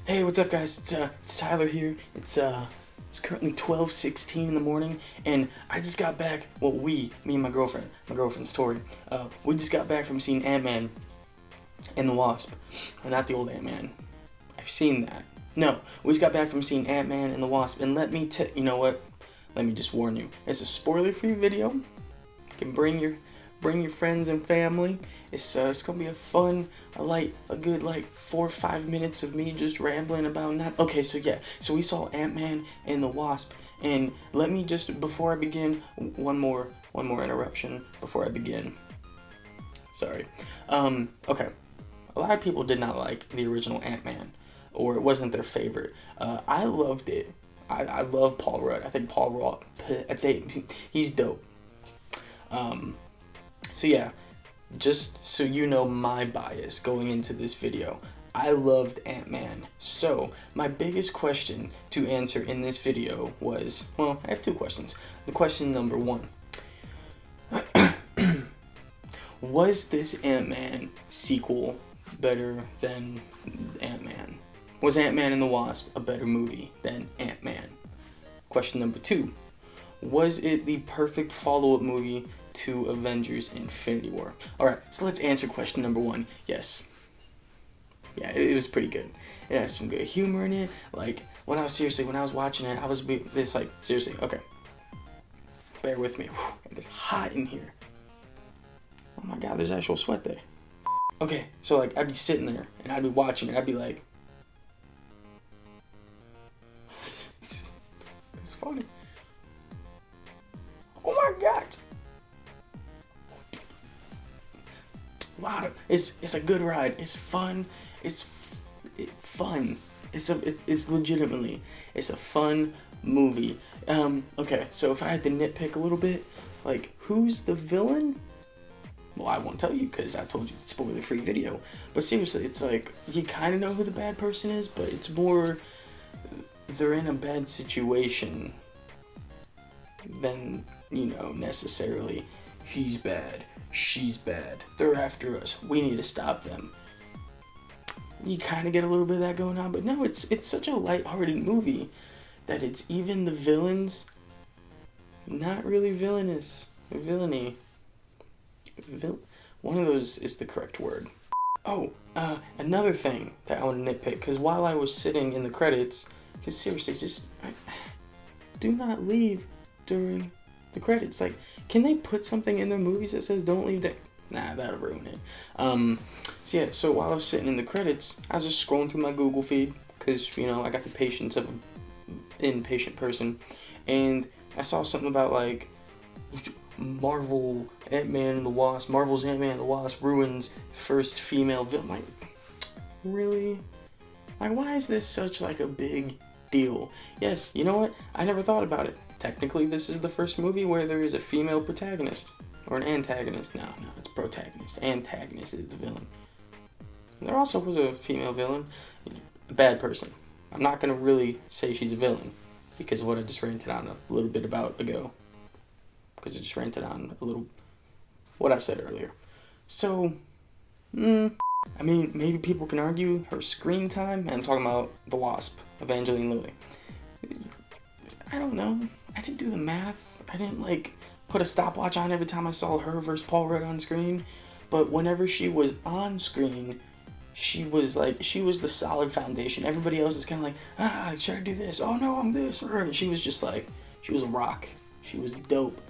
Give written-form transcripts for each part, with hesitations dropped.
Hey, what's up, guys? It's Tyler here. It's currently 12:16 in the morning, and I just got back. Well, me and my girlfriend's Tori. We just got back from seeing Ant-Man and the Wasp. Not the old Ant-Man. I've seen that. No, we just got back from seeing Ant-Man and the Wasp, and you know what? Let me just warn you. It's a spoiler-free video. You can bring your friends and family. It's gonna be a good 4 or 5 minutes of me just rambling about not. Okay, so we saw Ant-Man and the Wasp, and let me just, before I begin, one more interruption before I begin. Sorry. Okay. A lot of people did not like the original Ant-Man, or it wasn't their favorite. I loved it. I love Paul Rudd. I think Paul Rudd, he's dope. So yeah, just so you know my bias going into this video, I loved Ant-Man. So my biggest question to answer in this video was, well, I have two questions. The question number one, was this Ant-Man sequel better than Ant-Man? Was Ant-Man and the Wasp a better movie than Ant-Man? Question number two, was it the perfect follow-up movie to Avengers Infinity War? Alright, so let's answer question number one. Yes. Yeah, it was pretty good. It has some good humor in it. Like, when I was watching it, I was seriously, okay. Bear with me. Whew, it is hot in here. Oh my god, there's actual sweat there. Okay, so I'd be sitting there, and I'd be watching it, I'd be like, it's funny. Oh my god! It's a good ride. It's fun. It's fun. It's legitimately, it's a fun movie. Okay, so if I had to nitpick a little bit, who's the villain? Well, I won't tell you because I told you it's a spoiler-free video. But seriously, it's you kind of know who the bad person is, but it's more they're in a bad situation than, necessarily he's bad, she's bad, they're after us, we need to stop them. You kind of get a little bit of that going on, but no, it's such a lighthearted movie that it's even the villains not really villainous. Villainy. One of those is the correct word. Oh, another thing that I want to nitpick, because while I was sitting in the credits, because seriously, do not leave during the credits. Can they put something in their movies that says don't leave there? Nah, that'll ruin it. So while I was sitting in the credits, I was just scrolling through my Google feed, because, I got the patience of an impatient person, and I saw something about, Marvel's Ant-Man and the Wasp ruins first female villain. Really? Why is this such a big deal? Yes, you know what? I never thought about it. Technically, this is the first movie where there is a female protagonist. Or an antagonist. No, it's protagonist. Antagonist is the villain. There also was a female villain. A bad person. I'm not going to really say she's a villain, because of what I just ranted on a little bit about ago. Because I just ranted on a little what I said earlier. So, maybe people can argue her screen time, and I'm talking about the Wasp, Evangeline Lilly. I don't know. I didn't do the math. I didn't put a stopwatch on every time I saw her versus Paul Rudd on screen. But whenever she was on screen, she was the solid foundation. Everybody else is kind of should I do this? Oh no, I'm this. And she was just she was a rock. She was dope.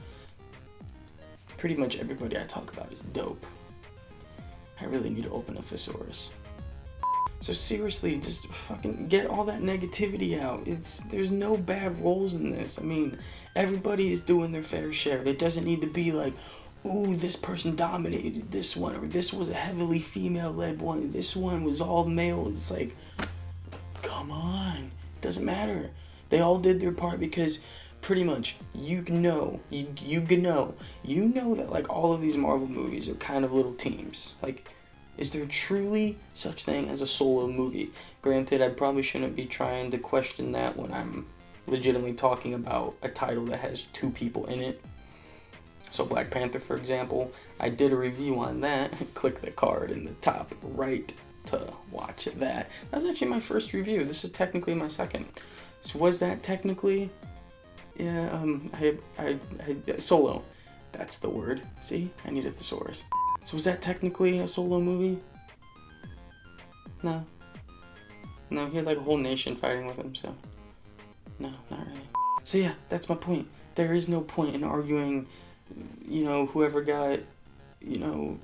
Pretty much everybody I talk about is dope. I really need to open a thesaurus. So seriously, just fucking get all that negativity out. There's no bad roles in this. Everybody is doing their fair share. It doesn't need to be ooh, this person dominated this one, or this was a heavily female-led one, this one was all male. It's come on. It doesn't matter. They all did their part, because pretty much, you know that all of these Marvel movies are kind of little teams. Is there truly such thing as a solo movie? Granted, I probably shouldn't be trying to question that when I'm legitimately talking about a title that has two people in it. So Black Panther, for example, I did a review on that. Click the card in the top right to watch that. That was actually my first review. This is technically my second. So was that technically? Yeah, I solo. That's the word. See? I need a thesaurus. So was that technically a solo movie? No. No, he had like a whole nation fighting with him, so. No, not really. So yeah, that's my point. There is no point in arguing, you know, whoever got, you know,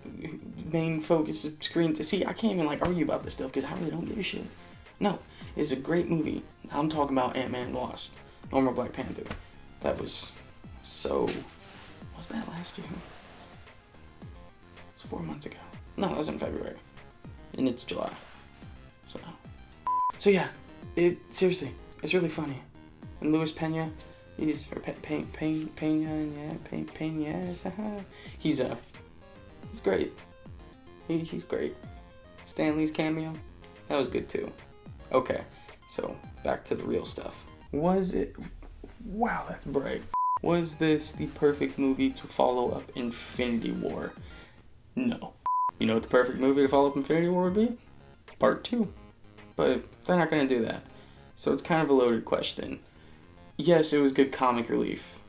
main focus of screen. See, I can't even like argue about this stuff because I really don't give a shit. No, it's a great movie. I'm talking about Ant-Man and the Wasp, Normal Black Panther. That was so. Was that last year? It's 4 months ago. No, that was in February, and it's July. So yeah, seriously, it's really funny. And Luis Pena, he's great. He's great. Stan Lee's cameo, that was good too. Okay, so back to the real stuff. Was it? Wow, that's bright. Was this the perfect movie to follow up Infinity War? No. You know what the perfect movie to follow up Infinity War would be? Part 2. But they're not going to do that. So it's kind of a loaded question. Yes, it was good comic relief.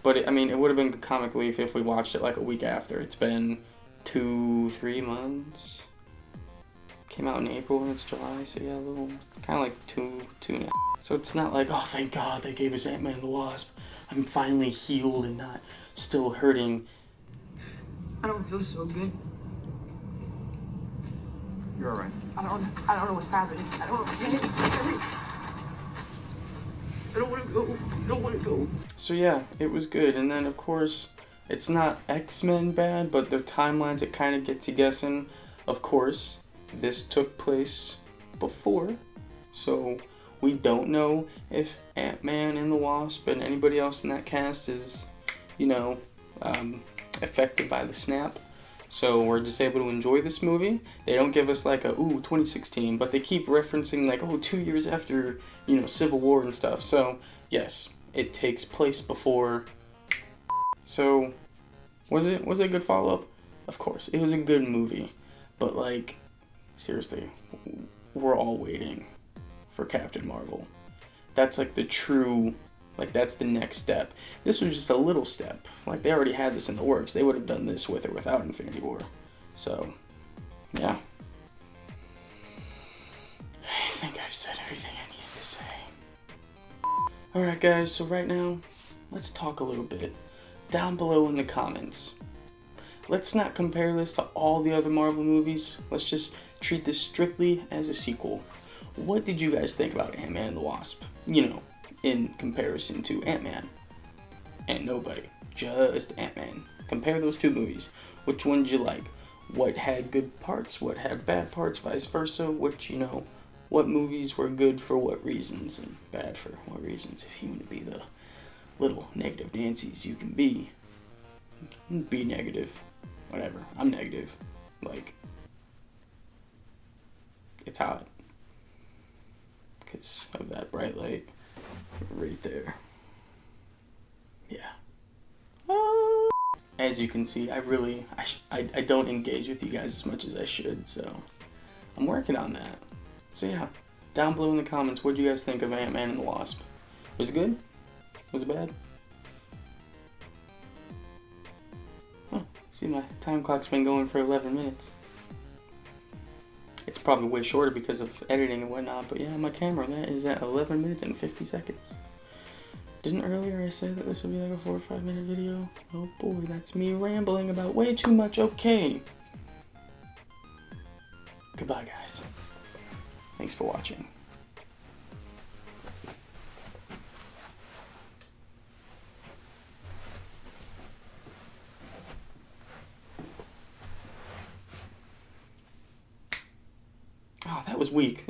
But it would have been good comic relief if we watched it like a week after. It's been 2-3 months. Came out in April and it's July, so yeah, a little, kind of like two and a half. So it's not like, oh, thank God they gave us Ant-Man and the Wasp. I'm finally healed and not still hurting. I don't feel so good. You're all right. I don't know what's happening. I don't want to go. I don't want to go. So yeah, it was good. And then of course, it's not X-Men bad, but their timelines, it kind of gets you guessing. Of course, this took place before, so we don't know if Ant-Man and the Wasp and anybody else in that cast is, you know, affected by the snap. So we're just able to enjoy this movie. They don't give us like a, 2016, but they keep referencing like, 2 years after, you know, Civil War and stuff. So yes, it takes place before. So was it a good follow-up? Of course, it was a good movie. But like, seriously, we're all waiting for Captain Marvel. That's like the true, like that's the next step. This was just a little step. Like they already had this in the works. They would have done this with or without Infinity War. So, yeah. I think I've said everything I needed to say. Alright guys, so right now, let's talk a little bit. Down below in the comments. Let's not compare this to all the other Marvel movies. Let's just treat this strictly as a sequel. What did you guys think about Ant-Man and the Wasp? You know, in comparison to Ant-Man. And nobody. Just Ant-Man. Compare those two movies. Which one did you like? What had good parts? What had bad parts? Vice versa? Which, you know, what movies were good for what reasons and bad for what reasons? If you want to be the little negative Nancy's you can be negative. Whatever. I'm negative. Like, it's hot. Because of that bright light right there. Yeah. As you can see, I don't engage with you guys as much as I should, so I'm working on that. So yeah, down below in the comments, what do you guys think of Ant-Man and the Wasp? Was it good? Was it bad? Huh, see, my time clock's been going for 11 minutes. It's probably way shorter because of editing and whatnot, but yeah, my camera, that is at 11 minutes and 50 seconds. Didn't earlier I say that this would be like a 4 or 5 minute video? Oh boy, that's me rambling about way too much. Okay. Goodbye, guys. Thanks for watching. Oh, that was weak.